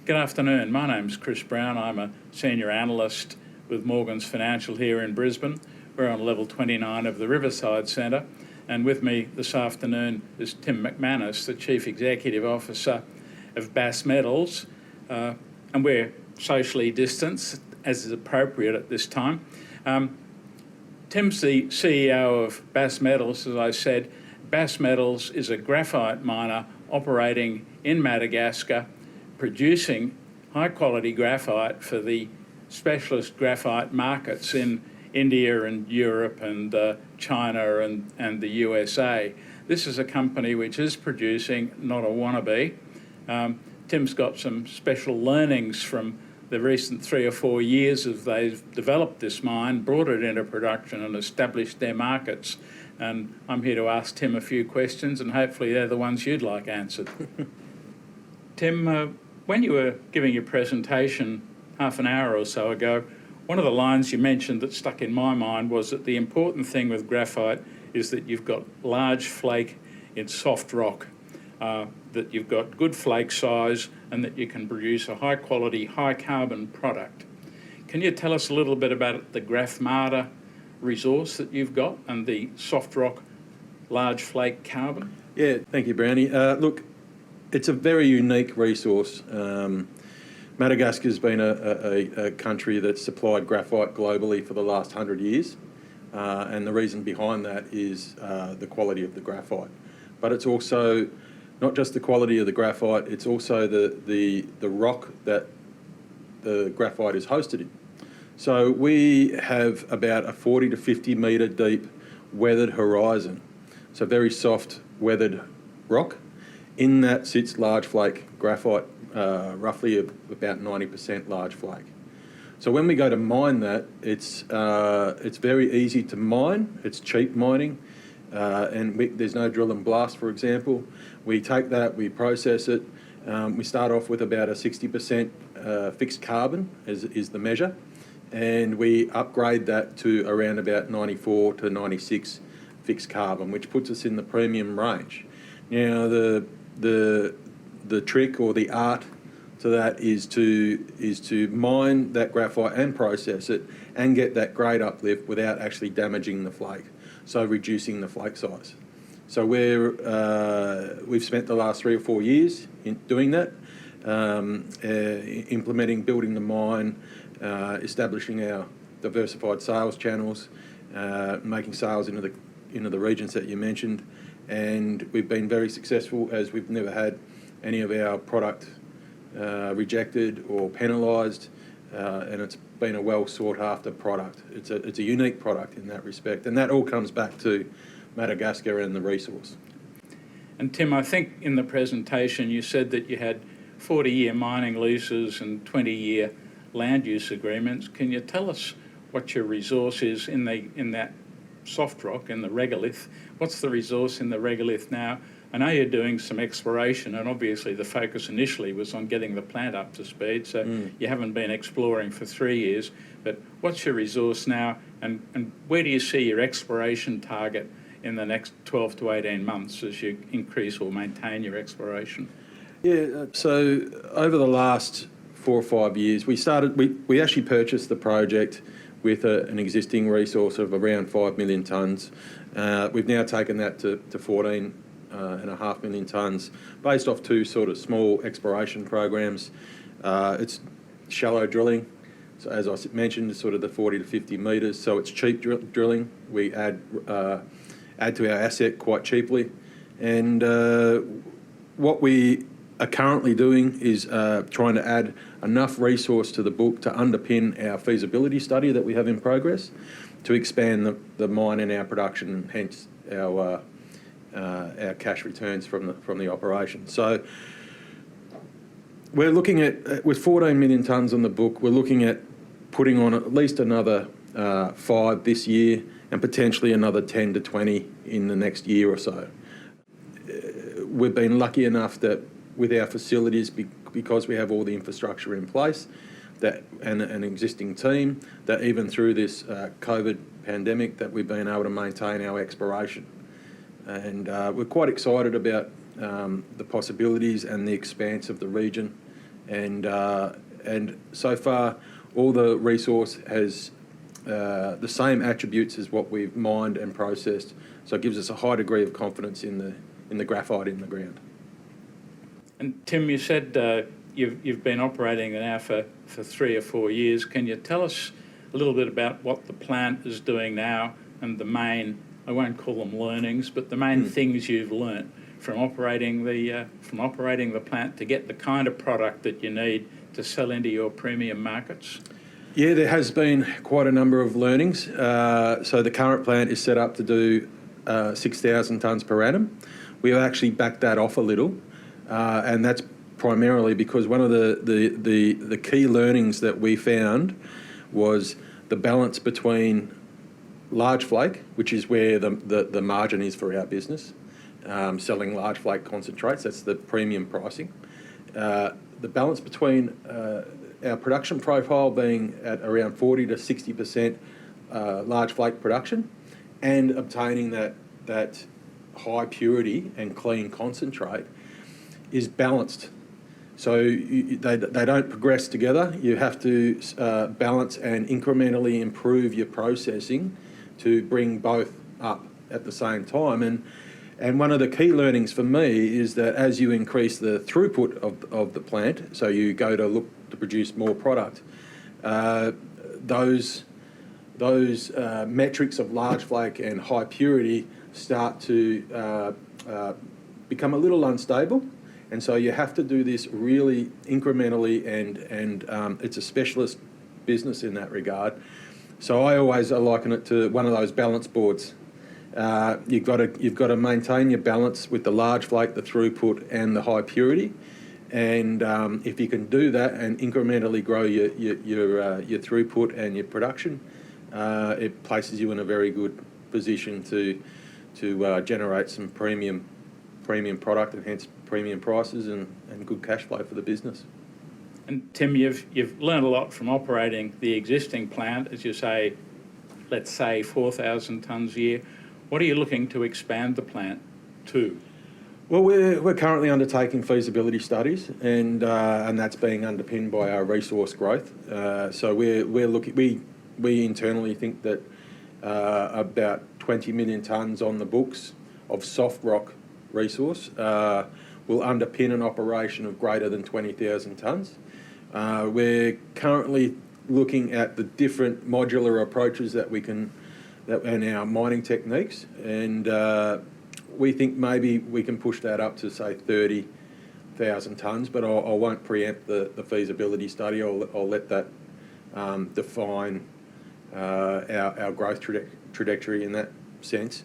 Good afternoon. My name's Chris Brown. I'm a Senior Analyst with Morgans Financial here in Brisbane. We're on level 29 of the Riverside Centre, and with me this afternoon is Tim McManus, the Chief Executive Officer of Bass Metals, and we're socially distanced, as is appropriate at this time. Tim's the CEO of Bass Metals. As I said, Bass Metals is a graphite miner operating in Madagascar, producing high-quality graphite for the specialist graphite markets in India and Europe and China and the USA. This is a company which is producing, not a wannabe. Tim's got some special learnings from the recent 3 or 4 years as they've developed this mine, brought it into production and established their markets. And I'm here to ask Tim a few questions, and hopefully they're the ones you'd like answered. Tim, when you were giving your presentation half an hour or so ago, one of the lines you mentioned that stuck in my mind was that the important thing with graphite is that you've got large flake in soft rock, that you've got good flake size, and that you can produce a high quality, high carbon product. Can you tell us a little bit about the Graphite resource that you've got and the soft rock, large flake carbon? Yeah, thank you, Brownie. Look, it's a very unique resource. Madagascar's been a country that's supplied graphite globally for the last 100 years, and the reason behind that is the quality of the graphite. But it's also not just the quality of the graphite, it's also the rock that the graphite is hosted in. So we have about a 40 to 50 metre deep weathered horizon, so very soft weathered rock. In that sits large flake graphite, roughly about 90% large flake. So when we go to mine that, it's very easy to mine, it's cheap mining, and there's no drill and blast, for example. We take that, we process it, we start off with about a 60% fixed carbon is the measure, and we upgrade that to around about 94 to 96 fixed carbon, which puts us in the premium range. Now the trick or the art to that is to mine that graphite and process it and get that grade uplift without actually damaging the flake, so reducing the flake size. So we've spent the last 3 or 4 years in doing that, implementing, building the mine, establishing our diversified sales channels, making sales into the regions that you mentioned, and we've been very successful as we've never had any of our product rejected or penalised, and it's been a well sought after product. It's a unique product in that respect, and that all comes back to Madagascar and the resource. And Tim, I think in the presentation you said that you had 40-year mining leases and 20-year land use agreements. Can you tell us what your resource is in that soft rock, in the regolith? What's the resource in the regolith now? I know you're doing some exploration, and obviously the focus initially was on getting the plant up to speed, so you haven't been exploring for 3 years, but what's your resource now, and where do you see your exploration target in the next 12 to 18 months as you increase or maintain your exploration? Yeah, so over the last 4 or 5 years, we actually purchased the project with an existing resource of around 5 million tonnes. We've now taken that to 14.5 million tonnes, based off 2 sort of small exploration programs. It's shallow drilling, so as I mentioned, sort of the 40 to 50 metres, so it's cheap drilling. We add to our asset quite cheaply, and what we are currently doing is trying to add enough resource to the book to underpin our feasibility study that we have in progress, to expand the mine and our production, and hence our cash returns from the operation. So we're looking at, with 14 million tonnes on the book, we're looking at putting on at least another 5 this year, and potentially another 10 to 20 in the next year or so. We've been lucky enough that with our facilities, because we have all the infrastructure in place, that and an existing team, that even through this COVID pandemic, that we've been able to maintain our exploration. And we're quite excited about the possibilities and the expanse of the region, And so far, all the resource has the same attributes as what we've mined and processed, so it gives us a high degree of confidence in the graphite in the ground. And Tim, you said you've been operating now for 3 or 4 years. Can you tell us a little bit about what the plant is doing now and the main, I won't call them learnings, but the main things you've learnt from operating the plant to get the kind of product that you need to sell into your premium markets? Yeah, there has been quite a number of learnings. So the current plant is set up to do 6,000 tonnes per annum. We have actually backed that off a little, and that's primarily because one of the key learnings that we found was the balance between large flake, which is where the margin is for our business, selling large flake concentrates, that's the premium pricing. The balance between our production profile being at around 40 to 60% large flake production and obtaining that high purity and clean concentrate is balanced. So they don't progress together. You have to balance and incrementally improve your processing to bring both up at the same time. And one of the key learnings for me is that as you increase the throughput of the plant, so you go to look to produce more product, those metrics of large flake and high purity start to become a little unstable. And so you have to do this really incrementally, and it's a specialist business in that regard. So I always liken it to one of those balance boards. You've got to maintain your balance with the large flake, the throughput, and the high purity. And if you can do that and incrementally grow your throughput and your production, it places you in a very good position to generate some premium product and hence premium prices and good cash flow for the business. And Tim, you've learned a lot from operating the existing plant, as you say, let's say 4,000 tonnes a year. What are you looking to expand the plant to? Well, we're currently undertaking feasibility studies, and that's being underpinned by our resource growth. So we're looking. We internally think that about 20 million tonnes on the books of soft rock resource will underpin an operation of greater than 20,000 tonnes. We're currently looking at the different modular approaches and our mining techniques, and we think maybe we can push that up to say 30,000 tonnes, but I won't preempt the feasibility study. I'll let that define our growth trajectory in that sense.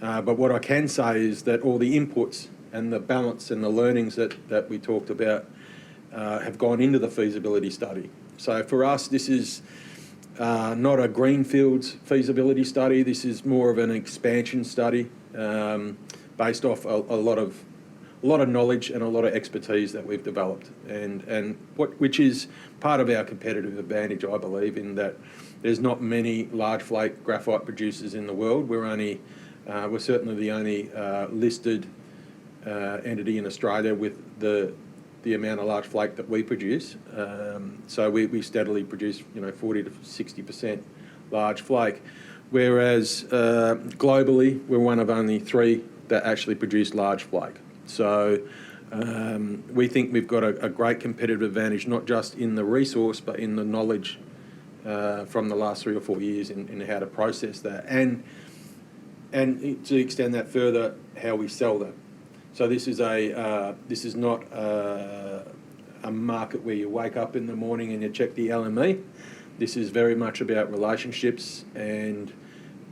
But what I can say is that all the inputs and the balance and the learnings that we talked about have gone into the feasibility study. So for us, this is not a greenfields feasibility study. This is more of an expansion study based off a lot of knowledge and a lot of expertise that we've developed, and which is part of our competitive advantage, I believe, in that there's not many large flake graphite producers in the world. We're certainly the only listed entity in Australia with the amount of large flake that we produce. So we steadily produce 40 to 60% large flake, whereas globally we're one of only 3 that actually produce large flake. So we think we've got a great competitive advantage, not just in the resource but in the knowledge from the last 3 or 4 years in how to process that, and to extend that further, how we sell that. So this is not a market where you wake up in the morning and you check the LME. This is very much about relationships and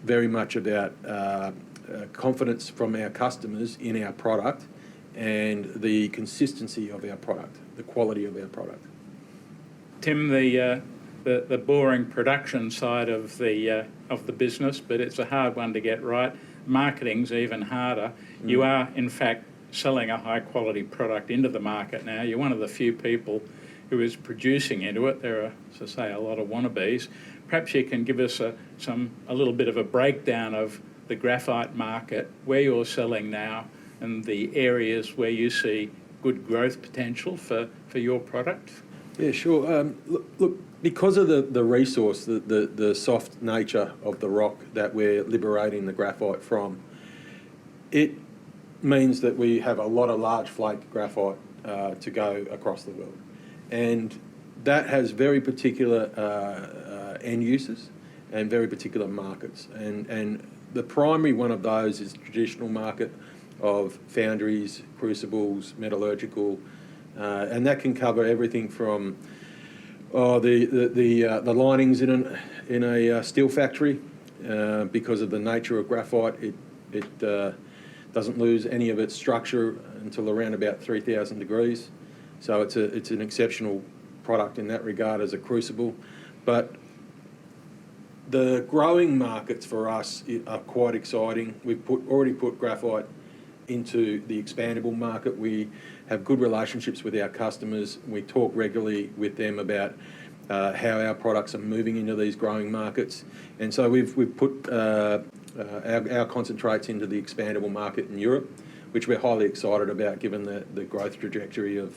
very much about confidence from our customers in our product and the consistency of our product, the quality of our product. Tim, the boring production side of the business, but it's a hard one to get right. Marketing's even harder. You are, in fact, selling a high-quality product into the market now. You're one of the few people who is producing into it. There are, as I say, a lot of wannabes. Perhaps you can give us a little bit of a breakdown of the graphite market, where you're selling now, and the areas where you see good growth potential for your product? Yeah, sure. Look, because of the resource, the soft nature of the rock that we're liberating the graphite from, it means that we have a lot of large flake graphite to go across the world. And that has very particular end uses and very particular markets. And the primary one of those is the traditional market of foundries, crucibles, metallurgical, and that can cover everything from the linings in a steel factory. Because of the nature of graphite, it doesn't lose any of its structure until around about 3,000 degrees. So it's an exceptional product in that regard as a crucible. But the growing markets for us are quite exciting. We've already put graphite into the expandable market. We have good relationships with our customers. We talk regularly with them about how our products are moving into these growing markets. And so we've put our concentrates into the expandable market in Europe, which we're highly excited about given the growth trajectory of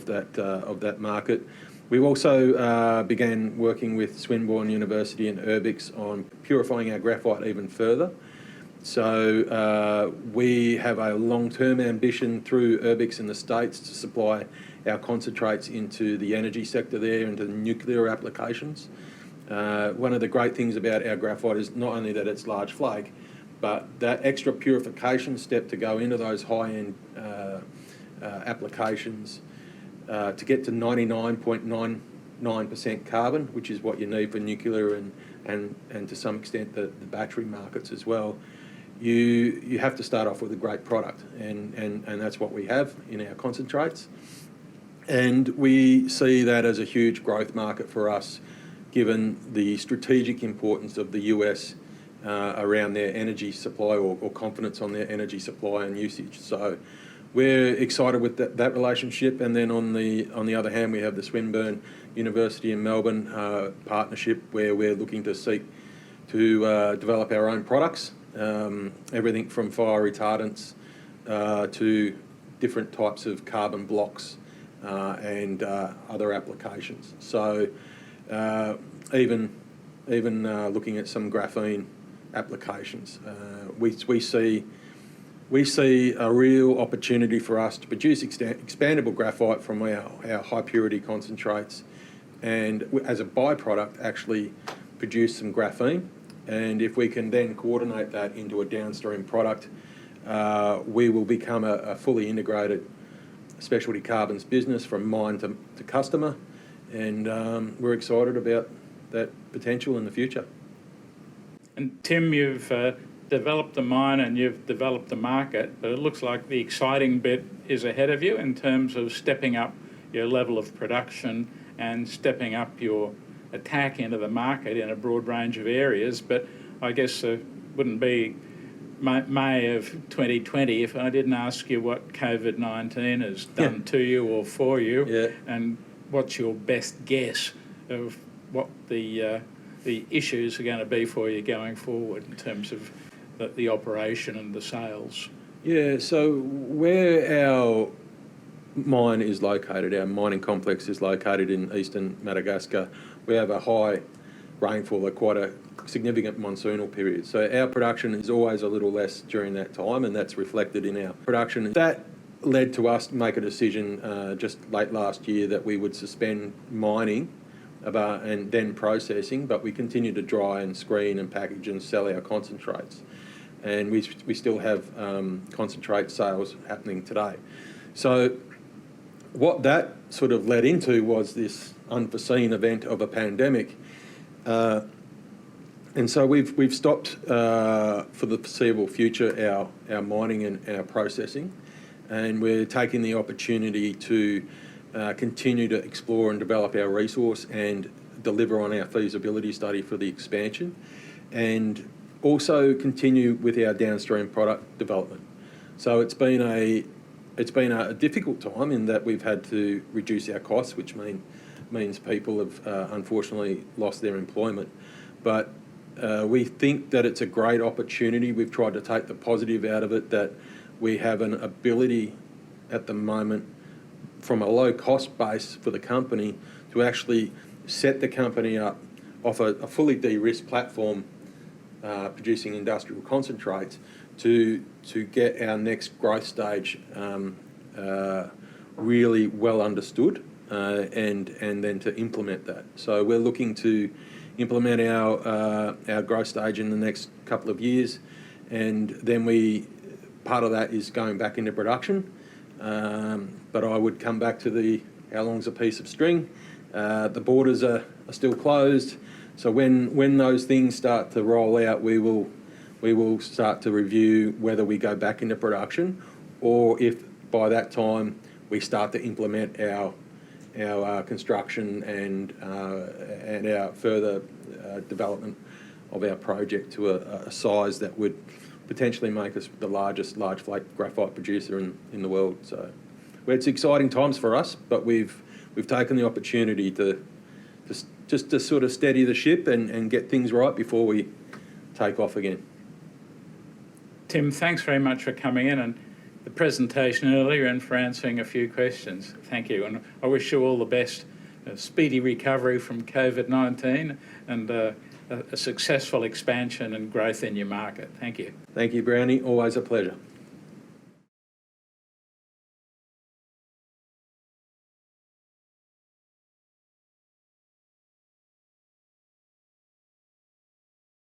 that market. We've also began working with Swinburne University and Urbix on purifying our graphite even further. So we have a long-term ambition through Urbix in the States to supply our concentrates into the energy sector there, into the nuclear applications. One of the great things about our graphite is not only that it's large flake, but that extra purification step to go into those high-end applications to get to 99.99% carbon, which is what you need for nuclear and to some extent the battery markets as well. You have to start off with a great product, and that's what we have in our concentrates. And we see that as a huge growth market for us, given the strategic importance of the US around their energy supply or confidence on their energy supply and usage. So we're excited with that relationship. And then on the other hand, we have the Swinburne University in Melbourne partnership, where we're looking to seek to develop our own products. Everything from fire retardants to different types of carbon blocks and other applications. So even looking at some graphene applications, we see a real opportunity for us to produce expandable graphite from our high purity concentrates, and as a byproduct actually produce some graphene. And if we can then coordinate that into a downstream product, we will become a fully integrated specialty carbons business from mine to customer. And we're excited about that potential in the future. And Tim, you've developed the mine and you've developed the market, but it looks like the exciting bit is ahead of you in terms of stepping up your level of production and stepping up your attack into the market in a broad range of areas. But I guess it wouldn't be May of 2020 if I didn't ask you what COVID-19 has done to you or for you, and what's your best guess of what the issues are going to be for you going forward in terms of the operation and the sales. Yeah, so where our mine is located, our mining complex is located in eastern Madagascar, we have a high rainfall, quite a significant monsoonal period. So our production is always a little less during that time, and that's reflected in our production. That led to us to make a decision just late last year that we would suspend mining and then processing, but we continue to dry and screen and package and sell our concentrates. And we still have concentrate sales happening today. So what that sort of led into was this unforeseen event of a pandemic. And so we've stopped for the foreseeable future our mining and our processing, and we're taking the opportunity to continue to explore and develop our resource and deliver on our feasibility study for the expansion, and also continue with our downstream product development. So it's been a difficult time in that we've had to reduce our costs, which means people have unfortunately lost their employment. But we think that it's a great opportunity. We've tried to take the positive out of it, that we have an ability at the moment from a low cost base for the company to actually set the company up off a fully de-risked platform producing industrial concentrates to get our next growth stage really well understood and then to implement that. So we're looking to implement our growth stage in the next couple of years, and then part of that is going back into production. But I would come back to how long's a piece of string. The borders are still closed, so when those things start to roll out, we will start to review whether we go back into production, or if by that time we start to implement our construction and our further development of our project to a size that would potentially make us the largest large flake graphite producer in the world. So it's exciting times for us, but we've taken the opportunity to sort of steady the ship and get things right before we take off again. Tim, thanks very much for coming in and the presentation earlier and for answering a few questions. Thank you, and I wish you all the best, a speedy recovery from COVID-19 and a successful expansion and growth in your market. Thank you. Thank you, Brownie. Always a pleasure.